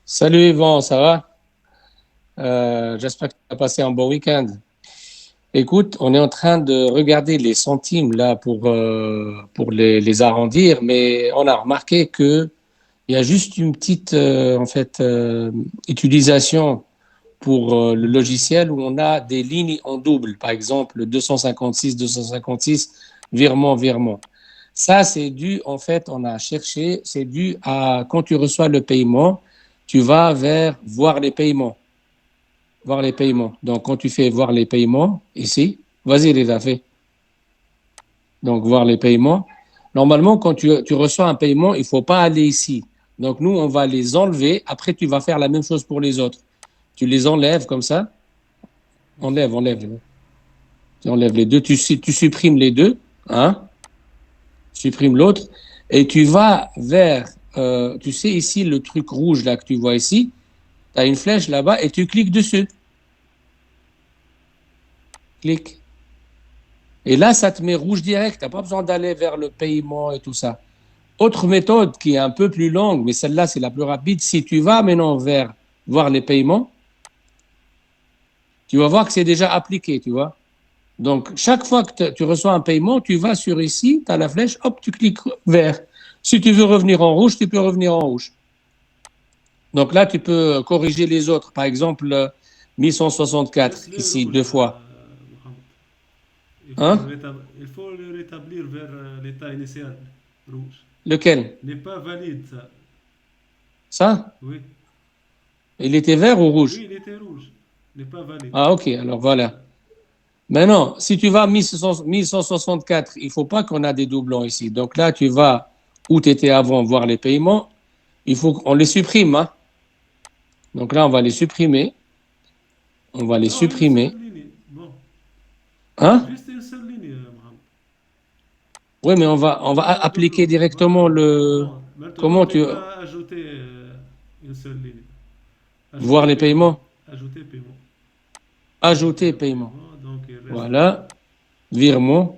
Salut Yvan, ça va? J'espère que tu as passé un bon week-end. Écoute, on est en train de regarder les centimes là pour les arrondir, mais on a remarqué que il y a juste une petite utilisation pour le logiciel où on a des lignes en double, par exemple 256, virement, virement. Ça, c'est dû, en fait, on a cherché, c'est dû à quand tu reçois le paiement, tu vas vers voir les paiements. Voir les paiements. Donc, quand tu fais voir les paiements, ici, vas-y, les a fait. Donc, voir les paiements. Normalement, quand tu reçois un paiement, il ne faut pas aller ici. Donc, nous, on va les enlever. Après, tu vas faire la même chose pour les autres. Tu les enlèves comme ça. Enlève, enlève. Tu enlèves les deux. Tu supprimes les deux. Hein? Supprime l'autre. Et tu vas vers, tu sais, ici, le truc rouge là que tu vois ici. Tu as une flèche là-bas et tu cliques dessus. Clique. Et là, ça te met rouge direct. Tu n'as pas besoin d'aller vers le paiement et tout ça. Autre méthode qui est un peu plus longue, mais celle-là, c'est la plus rapide. Si tu vas maintenant vers voir les paiements, tu vas voir que c'est déjà appliqué, tu vois. Donc, chaque fois que tu reçois un paiement, tu vas sur ici, tu as la flèche, hop, tu cliques vert. Si tu veux revenir en rouge, tu peux revenir en rouge. Donc là, tu peux corriger les autres. Par exemple, 1164, Laisse-le ici, rouge, deux fois. Mohamed. Hein? Il faut le rétablir vers l'état initial, rouge. Lequel? N'est pas valide, ça. Ça? Oui. Il était vert ou rouge? Oui, il était rouge. N'est pas valide. Ah, ok, alors voilà. Voilà. Maintenant, si tu vas à 1164, il ne faut pas qu'on a des doublons ici. Donc là, tu vas où tu étais avant, voir les paiements. Il faut qu'on les supprime. Hein. Donc là, on va les supprimer. On va les Non, une seule supprimer. ligne. Bon. Hein? Juste une seule ligne, Mohamed. Oui, mais on va Pas appliquer doublon. directement Voilà. le. Bon, maintenant, Comment n'est tu. pas ajouter une seule ligne. Voir Ajouter les paiement. paiements. Ajouter paiement. Ajouter Ajouter paiement. paiement. Donc, il reste. Voilà. Virement.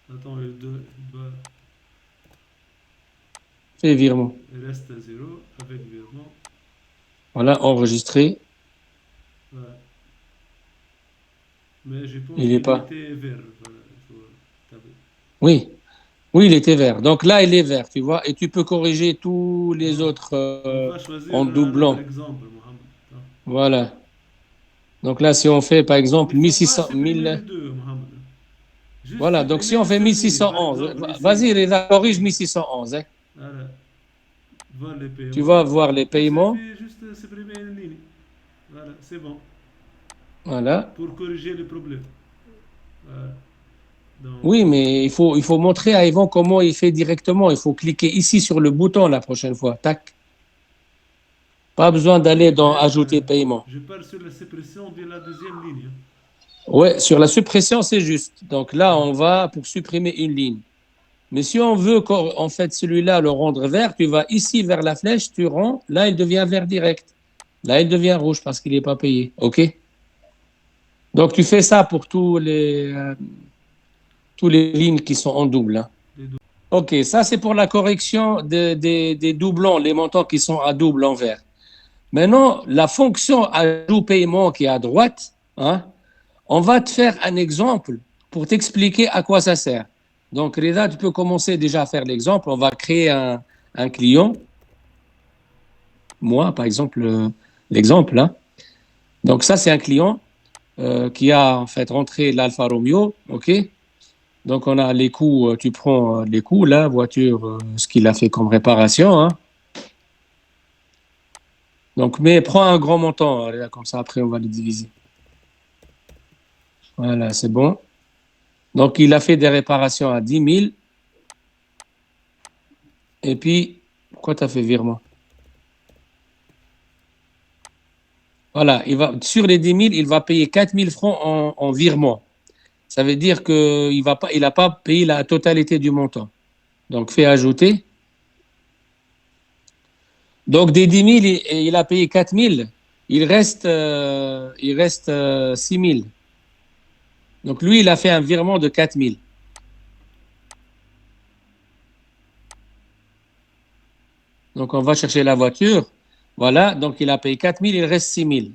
Attends, Fais virement. il reste zéro avec virement. Voilà, enregistré. Voilà. Mais je pense Il n'est qu'il pas. était vert. Voilà, il faut taper. Oui. Oui, il était vert. Donc là, il est vert, tu vois. Et tu peux corriger tous les Bon, autres on va choisir en un autre doublant. exemple, Mohamed. Hein. Voilà. Donc là, si on fait par Il exemple ne faut pas 1600, supprimer les 1000, deux, Mohamed. Juste voilà. Donc si supprimer on une fait seule ligne, par 1611, exemple, ici. vas-y, corrige 1611. Hein. Voilà. Voir les Tu vas paiements. voir les Il paiements. suffit juste supprimer une ligne. Voilà, c'est bon. Voilà. Pour corriger le problème. Voilà. Donc, Oui, mais il faut montrer à Yvan comment il fait directement. Il faut cliquer ici sur le bouton la prochaine fois. Tac. Pas besoin d'aller oui, dans mais ajouter paiement. je parle sur la suppression de la deuxième ligne. Ouais, sur la suppression, c'est juste. Donc là, on Voilà. va pour supprimer une ligne. Mais si on veut en fait celui-là le rendre vert, tu vas ici vers la flèche, tu rends, là il devient vert direct. Là il devient rouge parce qu'il n'est pas payé. OK? Donc tu fais ça pour tous les lignes qui sont en double. Hein. Les deux. OK, ça c'est pour la correction des doublons, les montants qui sont à double en vert. Maintenant, la fonction ajout paiement qui est à droite, hein, on va te faire un exemple pour t'expliquer à quoi ça sert. Donc, Reda, tu peux commencer déjà à faire l'exemple. On va créer un client. Moi, par exemple, l'exemple là. Donc, ça, c'est un client qui a en fait rentré l'Alfa Romeo. OK? Donc, on a les coûts. Tu prends les coûts, là, voiture, ce qu'il a fait comme réparation. Hein. Donc, mais prends un grand montant. Reda, comme ça, après, on va les diviser. Voilà, c'est bon. Donc, il a fait des réparations à 10 000. Et puis, pourquoi tu as fait virement? Voilà, sur les 10 000, il va payer 4 000 francs en virement. Ça veut dire qu'il va pas, il n'a pas payé la totalité du montant. Donc, fait ajouter. Donc, des 10 000, il a payé 4 000. Il reste 6 000. Donc, lui, il a fait un virement de 4 000. Donc, on va chercher la voiture. Voilà, donc il a payé 4 000, il reste 6 000.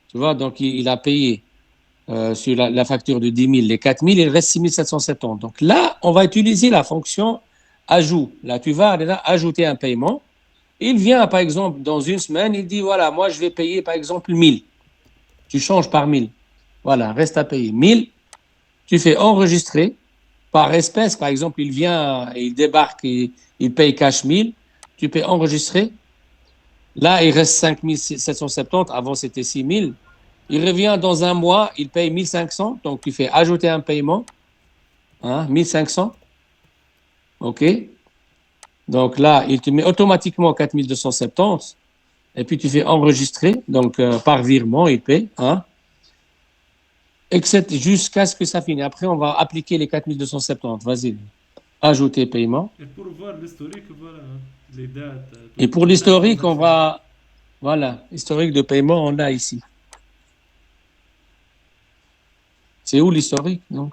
Tu vois, donc il a payé sur la facture de 10 000 les 4 000, il reste 6 770. Donc là, on va utiliser la fonction ajout. Là, tu vas là, ajouter un paiement. Il vient, par exemple, dans une semaine, il dit, voilà, moi, je vais payer, par exemple, 1000. Tu changes par 1000. Voilà, reste à payer 1000. Tu fais enregistrer par espèce. Par exemple, il vient, il débarque, il paye cash 1000. Tu peux enregistrer. Là, il reste 5 770. Avant, c'était 6 000. Il revient dans un mois, il paye 1500. Donc, tu fais ajouter un paiement. Hein, 1500. OK. Donc là, il te met automatiquement 4270. Et puis, tu fais enregistrer. Donc, par virement, il paye. Hein, jusqu'à ce que ça finisse. Après, on va appliquer les 4270. Vas-y. Ajouter paiement. Et pour voir l'historique, voilà, hein, les dates, Et pour toute la l'historique, on transaction. va, voilà, historique de paiement, on l'a ici. C'est où l'historique, non?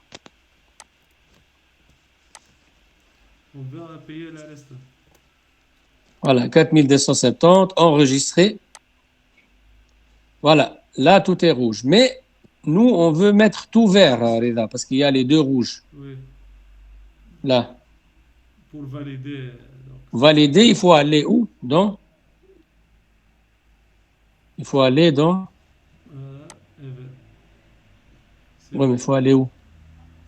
On va payer le reste. Voilà, 4270, enregistré. Voilà, là, tout est rouge. Mais nous, on veut mettre tout vert, Reda, parce qu'il y a les deux rouges. Oui, Là, pour valider. Donc, valider, il faut aller où? Il faut aller dans. Even. C'est Oui, mais bon. il faut aller où?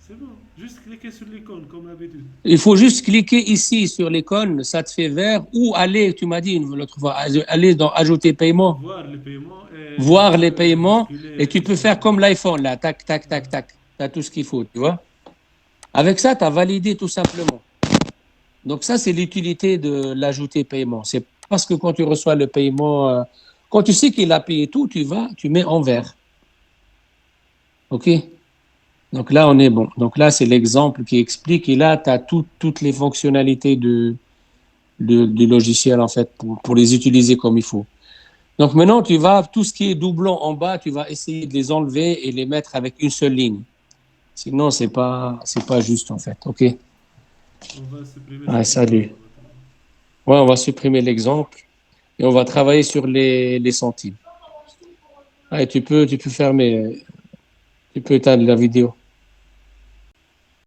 C'est bon. Juste cliquer sur l'icône comme d'habitude. Il faut juste cliquer ici sur l'icône, ça te fait vert, ou aller, tu m'as dit l'autre fois, aller dans ajouter paiement, Voir les paiements et tu voir les peux paiements, et basculer tu une peux faire centaine. comme l'iPhone, là, tac, tac, Ouais. tac, tac. Tu as tout ce qu'il faut, tu vois. Avec ça, tu as validé tout simplement. Donc ça, c'est l'utilité de l'ajouter paiement. C'est parce que quand tu reçois le paiement, quand tu sais qu'il a payé tout, tu mets en vert. OK? Donc là, on est bon. Donc là, c'est l'exemple qui explique. Et là, tu as toutes les fonctionnalités du logiciel, en fait, pour les utiliser comme il faut. Donc maintenant, tout ce qui est doublon en bas, tu vas essayer de les enlever et les mettre avec une seule ligne. Sinon, c'est pas juste, en fait. OK? On va supprimer Ouais, cet exemple salut. maintenant. Ouais, on va supprimer l'exemple et on va travailler sur les centimes. Ah, tu peux fermer, tu peux éteindre la vidéo.